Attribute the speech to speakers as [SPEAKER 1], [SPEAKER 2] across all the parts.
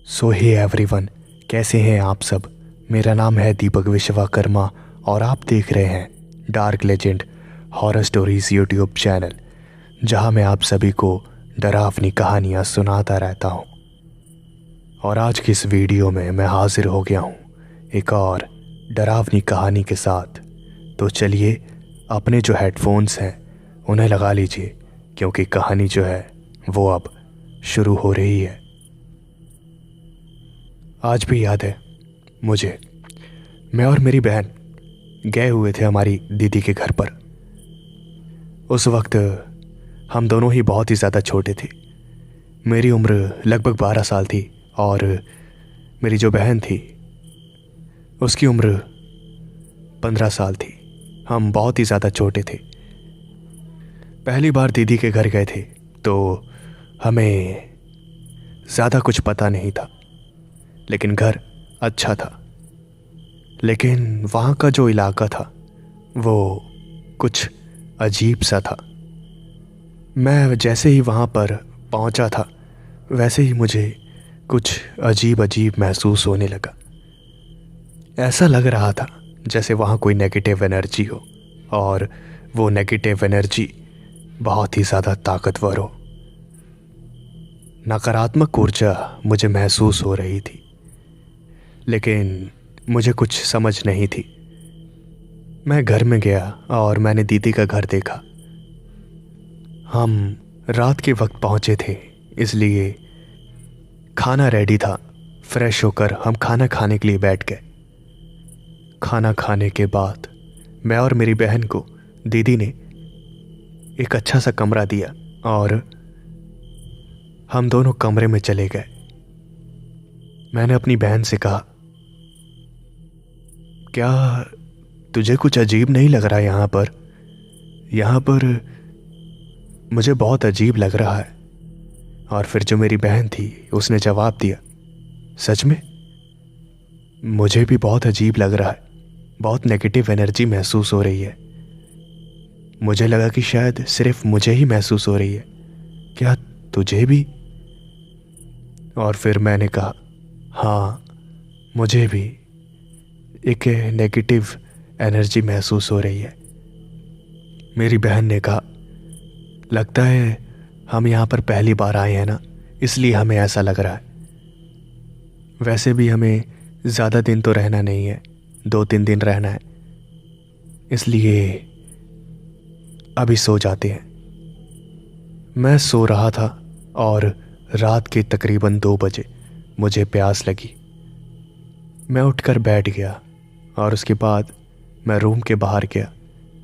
[SPEAKER 1] सो hey everyone, कैसे हैं आप सब। मेरा नाम है दीपक विश्वकर्मा और आप देख रहे हैं dark legend horror stories YouTube channel, जहां मैं आप सभी को डरावनी कहानियां सुनाता रहता हूं। और आज की इस वीडियो में मैं हाजिर हो गया हूं एक और डरावनी कहानी के साथ। तो चलिए अपने जो हेडफोन्स हैं उन्हें लगा लीजिए, क्योंकि कहानी जो है वो अब शुरू हो रही है। आज भी याद है मुझे, मैं और मेरी बहन गए हुए थे हमारी दीदी के घर पर। उस वक्त हम दोनों ही बहुत ही ज़्यादा छोटे थे। मेरी उम्र लगभग 12 साल थी और मेरी जो बहन थी उसकी उम्र 15 साल थी। हम बहुत ही ज़्यादा छोटे थे। पहली बार दीदी के घर गए थे तो हमें ज़्यादा कुछ पता नहीं था, लेकिन घर अच्छा था। लेकिन वहाँ का जो इलाका था वो कुछ अजीब सा था। मैं जैसे ही वहाँ पर पहुँचा था वैसे ही मुझे कुछ अजीब अजीब महसूस होने लगा। ऐसा लग रहा था जैसे वहाँ कोई नेगेटिव एनर्जी हो, और वो नेगेटिव एनर्जी बहुत ही ज़्यादा ताकतवर हो। नकारात्मक ऊर्जा मुझे महसूस हो रही थी, लेकिन मुझे कुछ समझ नहीं थी। मैं घर में गया और मैंने दीदी का घर देखा। हम रात के वक्त पहुंचे थे, इसलिए खाना रेडी था। फ्रेश होकर हम खाना खाने के लिए बैठ गए। खाना खाने के बाद मैं और मेरी बहन को दीदी ने एक अच्छा सा कमरा दिया और हम दोनों कमरे में चले गए। मैंने अपनी बहन से कहा, क्या तुझे कुछ अजीब नहीं लग रहा यहाँ पर? यहाँ पर मुझे बहुत अजीब लग रहा है। और फिर जो मेरी बहन थी उसने जवाब दिया, सच में मुझे भी बहुत अजीब लग रहा है। बहुत नेगेटिव एनर्जी महसूस हो रही है। मुझे लगा कि शायद सिर्फ मुझे ही महसूस हो रही है, क्या तुझे भी? और फिर मैंने कहा, हाँ मुझे भी एक नेगेटिव एनर्जी महसूस हो रही है। मेरी बहन ने कहा, लगता है हम यहाँ पर पहली बार आए हैं ना, इसलिए हमें ऐसा लग रहा है। वैसे भी हमें ज़्यादा दिन तो रहना नहीं है, 2-3 दिन रहना है, इसलिए अभी सो जाते हैं। मैं सो रहा था और रात के तकरीबन 2 बजे मुझे प्यास लगी। मैं उठकर बैठ गया और उसके बाद मैं रूम के बाहर गया।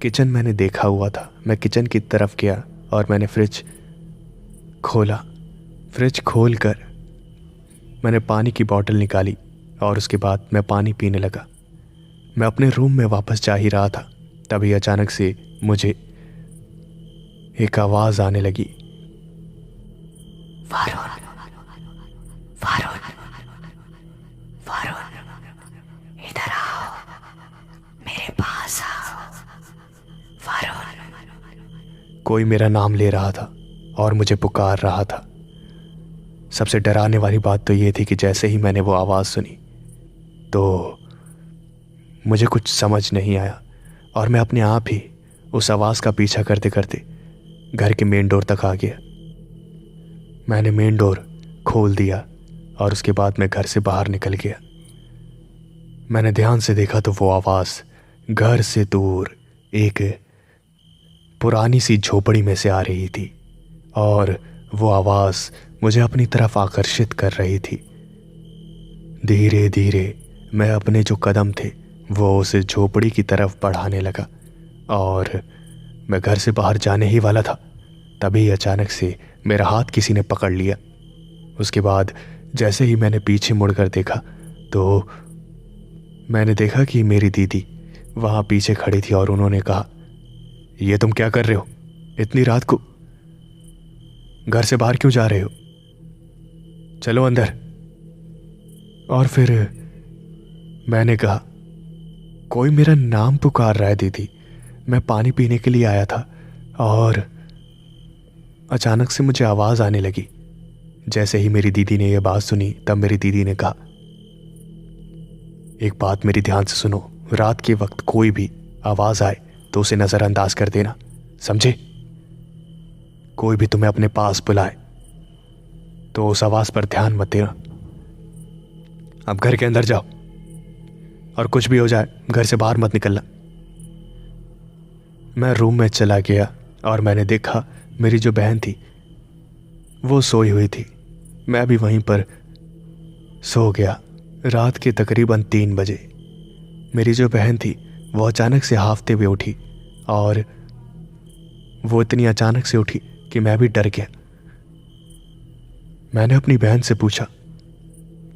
[SPEAKER 1] किचन मैंने देखा हुआ था। मैं किचन की तरफ गया और मैंने फ्रिज खोला। फ्रिज खोलकर मैंने पानी की बोतल निकाली और उसके बाद मैं पानी पीने लगा। मैं अपने रूम में वापस जा ही रहा था, तभी अचानक से मुझे एक आवाज़ आने लगी, वारुण, वारुण, वारुण, इधर आओ, मेरे पास आओ, वारुण। कोई मेरा नाम ले रहा था और मुझे पुकार रहा था। सबसे डराने वाली बात तो ये थी कि जैसे ही मैंने वो आवाज़ सुनी तो मुझे कुछ समझ नहीं आया और मैं अपने आप ही उस आवाज़ का पीछा करते करते घर के मेन डोर तक आ गया। मैंने मेन डोर खोल दिया और उसके बाद मैं घर से बाहर निकल गया। मैंने ध्यान से देखा तो वो आवाज़ घर से दूर एक पुरानी सी झोपड़ी में से आ रही थी और वो आवाज़ मुझे अपनी तरफ आकर्षित कर रही थी। धीरे धीरे मैं अपने जो कदम थे वो उस झोपड़ी की तरफ बढ़ाने लगा और मैं घर से बाहर जाने ही वाला था, तभी अचानक से मेरा हाथ किसी ने पकड़ लिया। उसके बाद जैसे ही मैंने पीछे मुड़कर देखा तो मैंने देखा कि मेरी दीदी वहाँ पीछे खड़ी थी और उन्होंने कहा, ये तुम क्या कर रहे हो? इतनी रात को घर से बाहर क्यों जा रहे हो? चलो अंदर। और फिर मैंने कहा, कोई मेरा नाम पुकार रहा है दीदी। मैं पानी पीने के लिए आया था और अचानक से मुझे आवाज़ आने लगी, जैसे ही मेरी दीदी ने यह बात सुनी तब मेरी दीदी ने कहा, एक बात मेरी ध्यान से सुनो, रात के वक्त कोई भी आवाज़ आए तो उसे नज़रअंदाज कर देना, समझे? कोई भी तुम्हें अपने पास बुलाए तो उस आवाज़ पर ध्यान मत देना। अब घर के अंदर जाओ और कुछ भी हो जाए घर से बाहर मत निकलना। मैं रूम में चला गया और मैंने देखा मेरी जो बहन थी वो सोई हुई थी। मैं भी वहीं पर सो गया। रात के तकरीबन 3 बजे मेरी जो बहन थी वो अचानक से हांफते हुए उठी, और वो इतनी अचानक से उठी कि मैं भी डर गया। मैंने अपनी बहन से पूछा,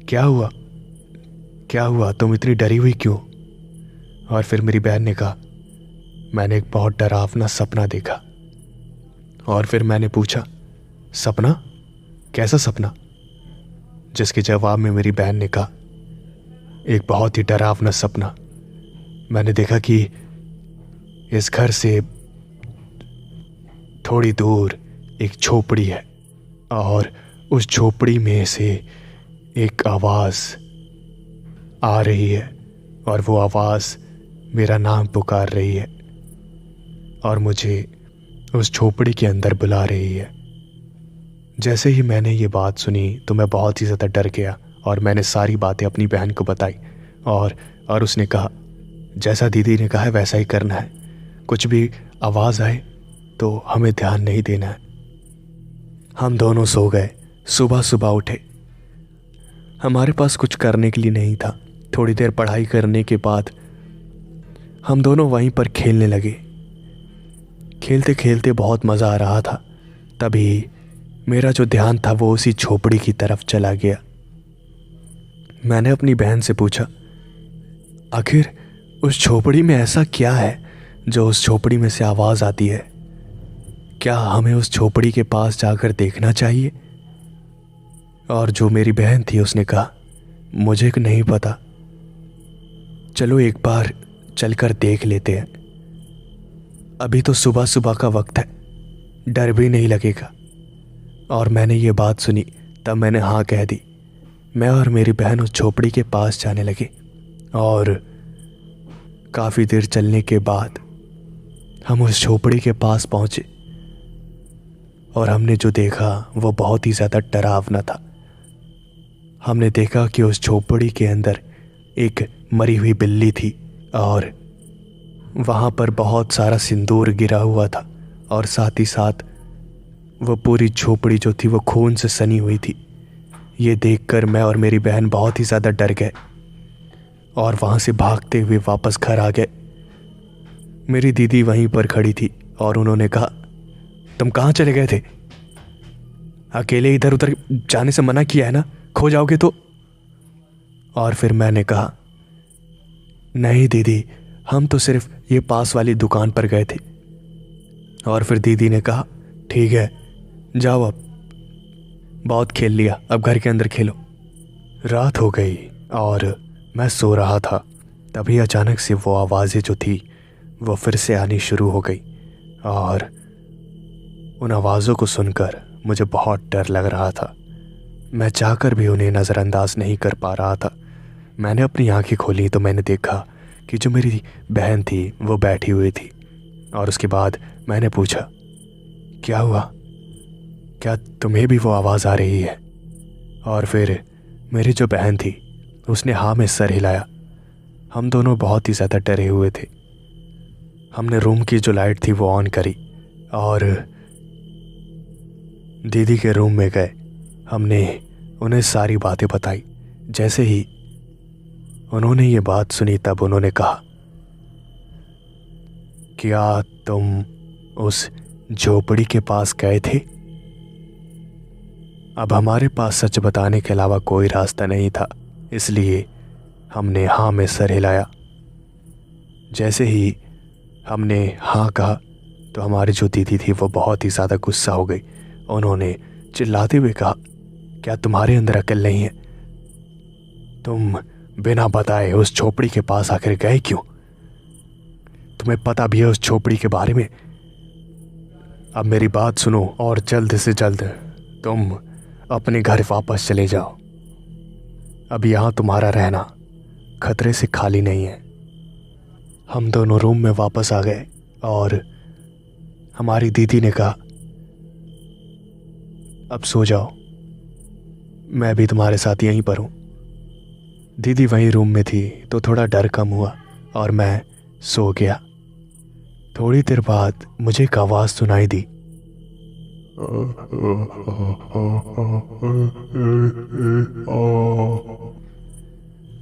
[SPEAKER 1] क्या हुआ, क्या हुआ, तुम इतनी डरी हुई क्यों? और फिर मेरी बहन ने कहा, मैंने एक बहुत डरावना सपना देखा। और फिर मैंने पूछा, सपना? कैसा सपना? जिसके जवाब में मेरी बहन ने कहा, एक बहुत ही डरावना सपना। मैंने देखा कि इस घर से थोड़ी दूर एक झोपड़ी है और उस झोपड़ी में से एक आवाज़ आ रही है और वो आवाज़ मेरा नाम पुकार रही है और मुझे उस झोपड़ी के अंदर बुला रही है। जैसे ही मैंने ये बात सुनी तो मैं बहुत ही ज़्यादा डर गया और मैंने सारी बातें अपनी बहन को बताई, और उसने कहा, जैसा दीदी ने कहा है वैसा ही करना है, कुछ भी आवाज़ आए तो हमें ध्यान नहीं देना है। हम दोनों सो गए। सुबह सुबह उठे। हमारे पास कुछ करने के लिए नहीं था। थोड़ी देर पढ़ाई करने के बाद हम दोनों वहीं पर खेलने लगे। खेलते खेलते बहुत मज़ा आ रहा था। तभी मेरा जो ध्यान था वो उसी झोपड़ी की तरफ चला गया। मैंने अपनी बहन से पूछा, आखिर उस झोपड़ी में ऐसा क्या है जो उस झोपड़ी में से आवाज़ आती है? क्या हमें उस झोपड़ी के पास जाकर देखना चाहिए? और जो मेरी बहन थी उसने कहा, मुझे नहीं पता, चलो एक बार चलकर देख लेते हैं। अभी तो सुबह सुबह का वक्त है, डर भी नहीं लगेगा। और मैंने ये बात सुनी तब मैंने हाँ कह दी। मैं और मेरी बहन उस झोपड़ी के पास जाने लगे और काफ़ी देर चलने के बाद हम उस झोपड़ी के पास पहुंचे और हमने जो देखा वो बहुत ही ज़्यादा डरावना था। हमने देखा कि उस झोपड़ी के अंदर एक मरी हुई बिल्ली थी और वहाँ पर बहुत सारा सिंदूर गिरा हुआ था और साथ ही साथ वो पूरी झोपड़ी जो थी वो खून से सनी हुई थी। ये देखकर मैं और मेरी बहन बहुत ही ज़्यादा डर गए और वहाँ से भागते हुए वापस घर आ गए। मेरी दीदी वहीं पर खड़ी थी और उन्होंने कहा, तुम कहाँ चले गए थे? अकेले इधर उधर जाने से मना किया है ना, खो जाओगे तो। और फिर मैंने कहा, नहीं दीदी, हम तो सिर्फ ये पास वाली दुकान पर गए थे। और फिर दीदी ने कहा, ठीक है जाओ, अब बहुत खेल लिया, अब घर के अंदर खेलो। रात हो गई और मैं सो रहा था। तभी अचानक से वो आवाज़ें जो थी वो फिर से आनी शुरू हो गई और उन आवाज़ों को सुनकर मुझे बहुत डर लग रहा था। मैं चाहकर भी उन्हें नज़रअंदाज नहीं कर पा रहा था। मैंने अपनी आंखें खोली तो मैंने देखा कि जो मेरी बहन थी वो बैठी हुई थी। और उसके बाद मैंने पूछा, क्या हुआ, क्या तुम्हें भी वो आवाज़ आ रही है? और फिर मेरी जो बहन थी उसने हाँ में सर हिलाया। हम दोनों बहुत ही ज़्यादा डरे हुए थे। हमने रूम की जो लाइट थी वो ऑन करी और दीदी के रूम में गए। हमने उन्हें सारी बातें बताई। जैसे ही उन्होंने ये बात सुनी तब उन्होंने कहा, क्या तुम उस झोपड़ी के पास गए थे? अब हमारे पास सच बताने के अलावा कोई रास्ता नहीं था, इसलिए हमने हाँ में सर हिलाया। जैसे ही हमने हाँ कहा तो हमारी जो दीदी थी वो बहुत ही ज़्यादा गुस्सा हो गई। उन्होंने चिल्लाते हुए कहा, क्या तुम्हारे अंदर अकल नहीं है? तुम बिना बताए उस झोपड़ी के पास आकर गए क्यों? तुम्हें पता भी है उस झोपड़ी के बारे में? अब मेरी बात सुनो और जल्द से जल्द तुम अपने घर वापस चले जाओ। अब यहाँ तुम्हारा रहना खतरे से खाली नहीं है। हम दोनों रूम में वापस आ गए और हमारी दीदी ने कहा, अब सो जाओ, मैं भी तुम्हारे साथ यहीं पर हूँ। दीदी वहीं रूम में थी तो थोड़ा डर कम हुआ और मैं सो गया। थोड़ी देर बाद मुझे एक आवाज़ सुनाई दी।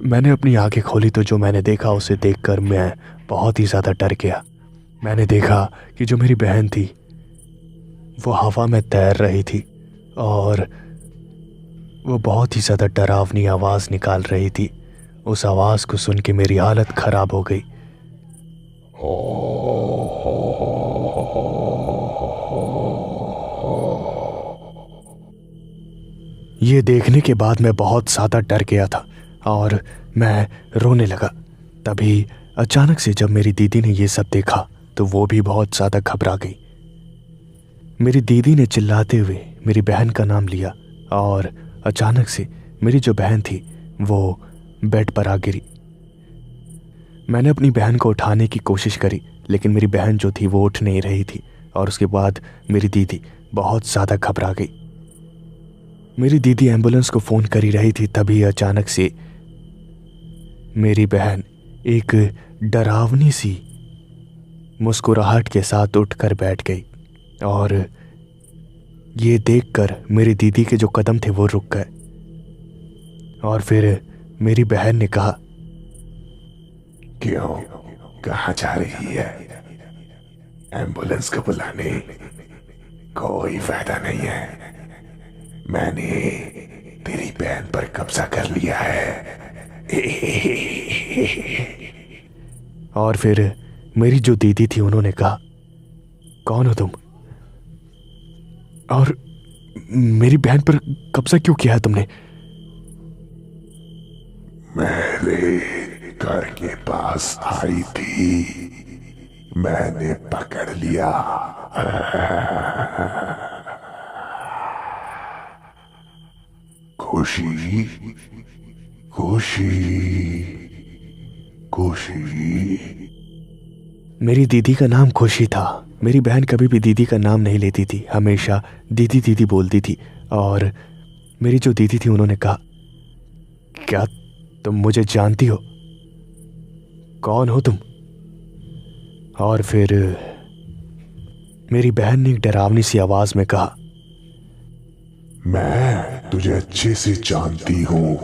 [SPEAKER 1] मैंने अपनी आंखें खोली तो जो मैंने देखा उसे देखकर मैं बहुत ही ज़्यादा डर गया। मैंने देखा कि जो मेरी बहन थी वो हवा में तैर रही थी और वो बहुत ही ज़्यादा डरावनी आवाज़ निकाल रही थी। उस आवाज़ को सुन के मेरी हालत ख़राब हो गई। ये देखने के बाद मैं बहुत ज़्यादा डर गया था और मैं रोने लगा। तभी अचानक से जब मेरी दीदी ने ये सब देखा तो वो भी बहुत ज़्यादा घबरा गई। मेरी दीदी ने चिल्लाते हुए मेरी बहन का नाम लिया और अचानक से मेरी जो बहन थी वो बेड पर आ गिरी। मैंने अपनी बहन को उठाने की कोशिश करी लेकिन मेरी बहन जो थी वो उठ नहीं रही थी और उसके बाद मेरी दीदी बहुत ज़्यादा घबरा गई। मेरी दीदी एम्बुलेंस को फ़ोन कर ही रही थी, तभी अचानक से मेरी बहन एक डरावनी सी मुस्कुराहट के साथ उठकर बैठ गई और ये देखकर मेरी दीदी के जो कदम थे वो रुक गए। और फिर मेरी बहन ने कहा,
[SPEAKER 2] क्यों, कहाँ जा रही है? एम्बुलेंस को बुलाने कोई फायदा नहीं है। मैंने तेरी बहन पर कब्जा कर लिया है।
[SPEAKER 1] और फिर मेरी जो दीदी थी उन्होंने कहा, कौन हो तुम और मेरी बहन पर कब्जा क्यों किया है तुमने?
[SPEAKER 2] मेरे घर के पास आई थी, मैंने पकड़ लिया। खुशी खुशी खुशी।
[SPEAKER 1] मेरी दीदी का नाम खुशी था। मेरी बहन कभी भी दीदी का नाम नहीं लेती थी, हमेशा दीदी दीदी बोलती थी। और मेरी जो दीदी थी उन्होंने कहा, क्या तुम मुझे जानती हो? कौन हो तुम? और फिर मेरी बहन ने एक डरावनी सी आवाज में कहा,
[SPEAKER 2] मैं तुझे अच्छे से जानती हूं।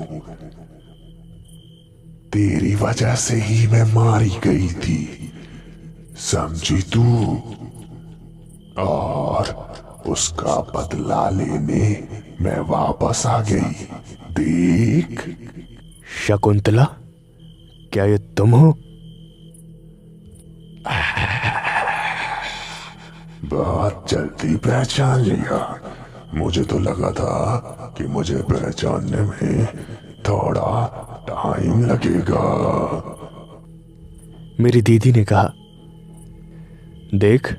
[SPEAKER 2] तेरी वजह से ही मैं मारी गई थी, समझी तू? और उसका बदला लेने मैं वापस आ गई। देख।
[SPEAKER 1] शकुंतला, क्या ये तुम हो?
[SPEAKER 2] बहुत जल्दी पहचान लिया। मुझे तो लगा था कि मुझे पहचानने में थोड़ा टाइम लगेगा।
[SPEAKER 1] मेरी दीदी ने कहा, देख,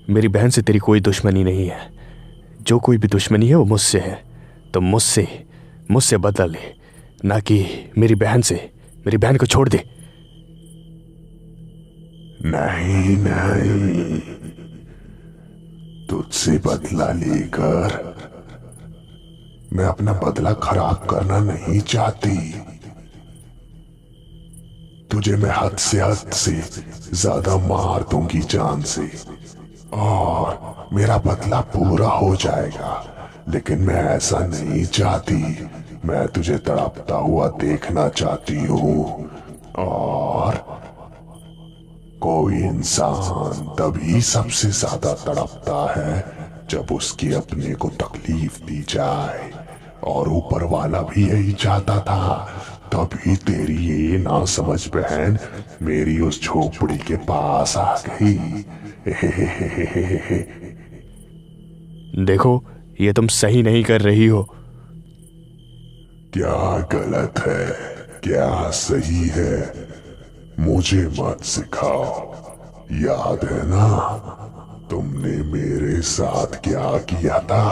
[SPEAKER 1] मेरी बहन से तेरी कोई दुश्मनी नहीं है। जो कोई भी दुश्मनी है वो मुझसे है। तो मुझसे बदला ले, ना कि मेरी बहन से। मेरी बहन को छोड़ दे।
[SPEAKER 2] नहीं नहीं, तुझसे बदला लेकर मैं अपना बदला खराब करना नहीं चाहती। तुझे मैं हद से ज्यादा मार दूंगी जान से, और मेरा बदला पूरा हो जाएगा। लेकिन मैं ऐसा नहीं चाहती। मैं तुझे तड़पता हुआ देखना चाहती हूँ। और कोई इंसान तभी सबसे ज्यादा तड़पता है जब उसके अपने को तकलीफ दी जाए, और ऊपर वाला भी यही चाहता था। तभी तेरी ये ना समझ बहन मेरी उस झोपड़ी के पास आ गई।
[SPEAKER 1] देखो, ये तुम सही नहीं कर रही हो।
[SPEAKER 2] क्या गलत है, क्या सही है, मुझे मत सिखाओ। याद है ना तुमने मेरे साथ क्या किया था?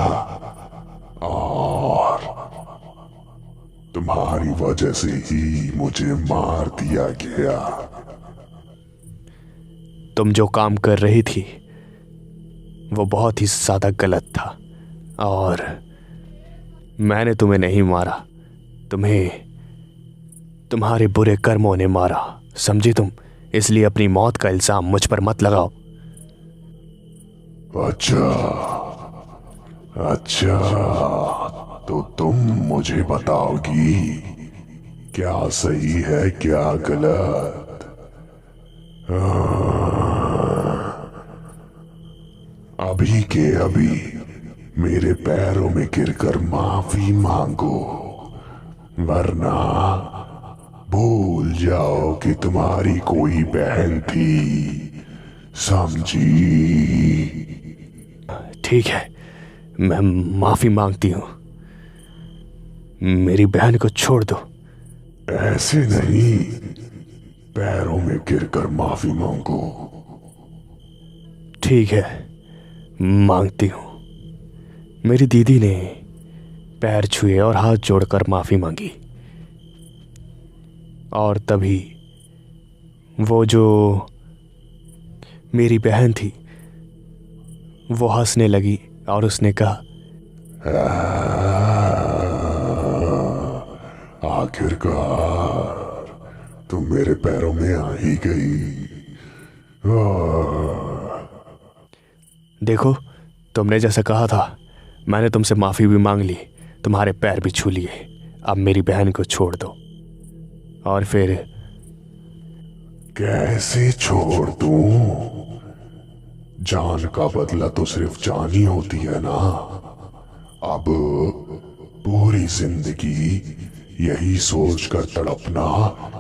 [SPEAKER 2] तुम्हारी वजह से ही मुझे मार दिया गया।
[SPEAKER 1] तुम जो काम कर रही थी वो बहुत ही ज्यादा गलत था, और मैंने तुम्हें नहीं मारा, तुम्हें तुम्हारे बुरे कर्मों ने मारा, समझी तुम? इसलिए अपनी मौत का इल्जाम मुझ पर मत लगाओ।
[SPEAKER 2] अच्छा अच्छा, तो तुम मुझे बताओगी क्या सही है क्या गलत? अभी के अभी मेरे पैरों में गिरकर माफी मांगो, वरना भूल जाओ कि तुम्हारी कोई बहन थी, समझी?
[SPEAKER 1] ठीक है, मैं माफी मांगती हूं। मेरी बहन को छोड़ दो।
[SPEAKER 2] ऐसे नहीं, पैरों में गिरकर माफी मांगो।
[SPEAKER 1] ठीक है, मांगती हूं। मेरी दीदी ने पैर छुए और हाथ जोड़कर माफी मांगी, और तभी वो जो मेरी बहन थी वो हंसने लगी और उसने कहा,
[SPEAKER 2] आखिरकार तुम मेरे पैरों में आ ही गई।
[SPEAKER 1] देखो, तुमने जैसा कहा था मैंने तुमसे माफी भी मांग ली, तुम्हारे पैर भी छू लिए। अब मेरी बहन को छोड़ दो। और फिर
[SPEAKER 2] कैसे छोड़ दूं? जान का बदला तो सिर्फ जान ही होती है ना। अब पूरी जिंदगी यही सोचकर तड़पना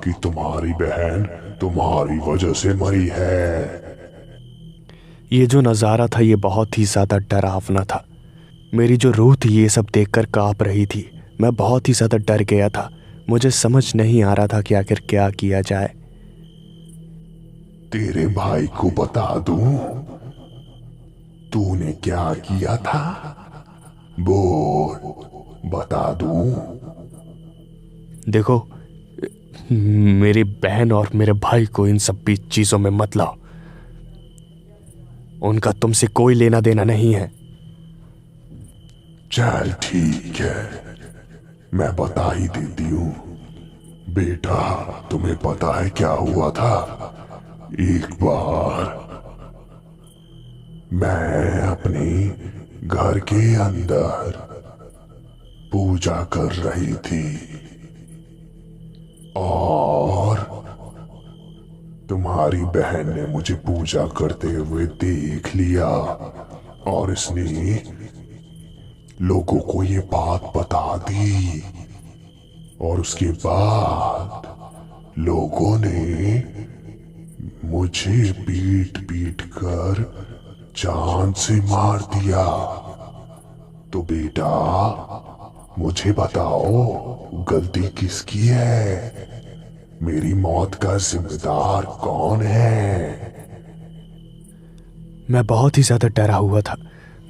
[SPEAKER 2] कि तुम्हारी बहन तुम्हारी वजह से मरी है।
[SPEAKER 1] ये जो नज़ारा था ये बहुत ही ज़्यादा डरावना था। मेरी जो रूह थी ये सब देखकर कांप रही थी। मैं बहुत ही ज़्यादा डर गया था। मुझे समझ नहीं आ रहा था कि आखिर क्या किया जाए।
[SPEAKER 2] तेरे भाई को बता दूं तूने क्या किया था? बोल, बता दूं?
[SPEAKER 1] देखो, मेरी बहन और मेरे भाई को इन सब भी चीज़ों में मत लाओ। उनका तुमसे कोई लेना देना नहीं है।
[SPEAKER 2] चल ठीक है, मैं बता ही देती हूँ। बेटा, तुम्हें पता है क्या हुआ था? एक बार मैं अपने घर के अंदर पूजा कर रही थी और तुम्हारी बहन ने मुझे पूजा करते हुए देख लिया और इसने लोगों को ये बात बता दी। और उसके बाद लोगों ने मुझे पीट पीट कर जान से मार दिया। तो बेटा, मुझे बताओ गलती किसकी है? मेरी मौत का जिम्मेदार कौन है?
[SPEAKER 1] मैं बहुत ही ज़्यादा डरा हुआ था।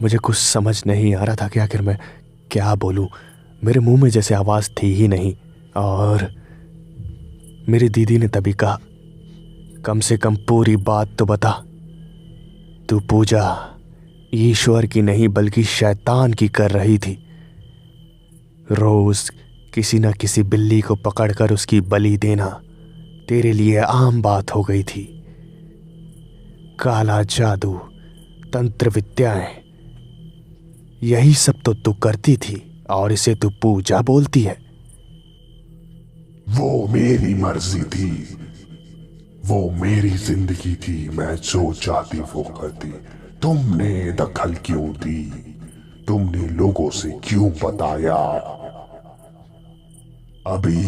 [SPEAKER 1] मुझे कुछ समझ नहीं आ रहा था कि आखिर मैं क्या बोलूं। मेरे मुंह में जैसे आवाज़ थी ही नहीं। और मेरी दीदी ने तभी कहा, कम से कम पूरी बात तो बता। तू पूजा ईश्वर की नहीं बल्कि शैतान की कर रही थी। रोज किसी न किसी बिल्ली को पकड़कर उसकी बलि देना तेरे लिए आम बात हो गई थी। काला जादू, तंत्र विद्याएं, यही सब तो तू करती थी और इसे तू पूजा बोलती है।
[SPEAKER 2] वो मेरी मर्जी थी, वो मेरी जिंदगी थी। मैं जो चाहती वो करती। तुमने दखल क्यों दी? तुमने लोगों से क्यों बताया? अभी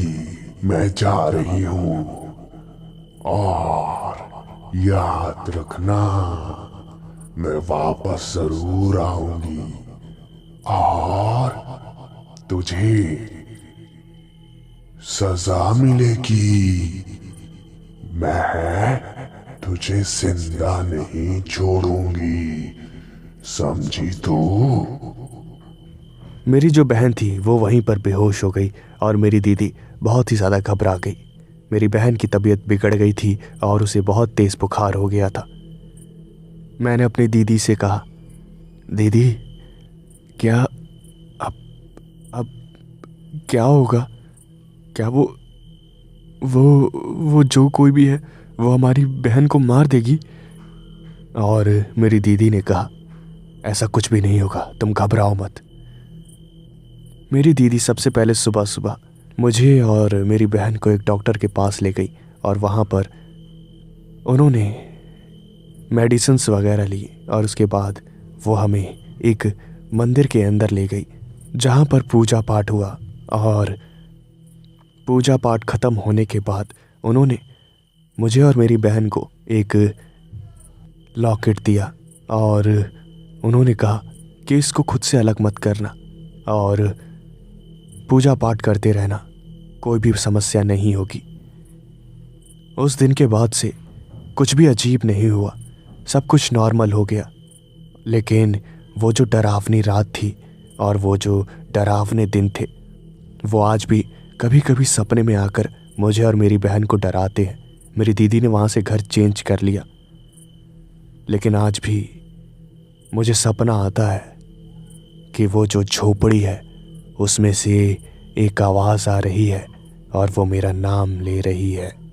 [SPEAKER 2] मैं जा रही हूं और याद रखना, मैं वापस जरूर आऊंगी और तुझे सजा मिलेगी। मैं तुझे जिंदा नहीं छोड़ूंगी, समझी तू?
[SPEAKER 1] मेरी जो बहन थी वो वहीं पर बेहोश हो गई और मेरी दीदी बहुत ही ज़्यादा घबरा गई। मेरी बहन की तबीयत बिगड़ गई थी और उसे बहुत तेज़ बुखार हो गया था। मैंने अपनी दीदी से कहा, दीदी क्या अब क्या होगा? क्या वो जो कोई भी है वो हमारी बहन को मार देगी? और मेरी दीदी ने कहा, ऐसा कुछ भी नहीं होगा, तुम घबराओ मत। मेरी दीदी सबसे पहले सुबह सुबह मुझे और मेरी बहन को एक डॉक्टर के पास ले गई और वहाँ पर उन्होंने मेडिसिन्स वगैरह ली और उसके बाद वो हमें एक मंदिर के अंदर ले गई जहाँ पर पूजा पाठ हुआ। और पूजा पाठ ख़त्म होने के बाद उन्होंने मुझे और मेरी बहन को एक लॉकेट दिया और उन्होंने कहा कि इसको खुद से अलग मत करना और पूजा पाठ करते रहना, कोई भी समस्या नहीं होगी। उस दिन के बाद से कुछ भी अजीब नहीं हुआ, सब कुछ नॉर्मल हो गया। लेकिन वो जो डरावनी रात थी और वो जो डरावने दिन थे वो आज भी कभी कभी सपने में आकर मुझे और मेरी बहन को डराते हैं। मेरी दीदी ने वहाँ से घर चेंज कर लिया, लेकिन आज भी मुझे सपना आता है कि वो जो झोपड़ी है उसमें से एक आवाज़ आ रही है और वो मेरा नाम ले रही है।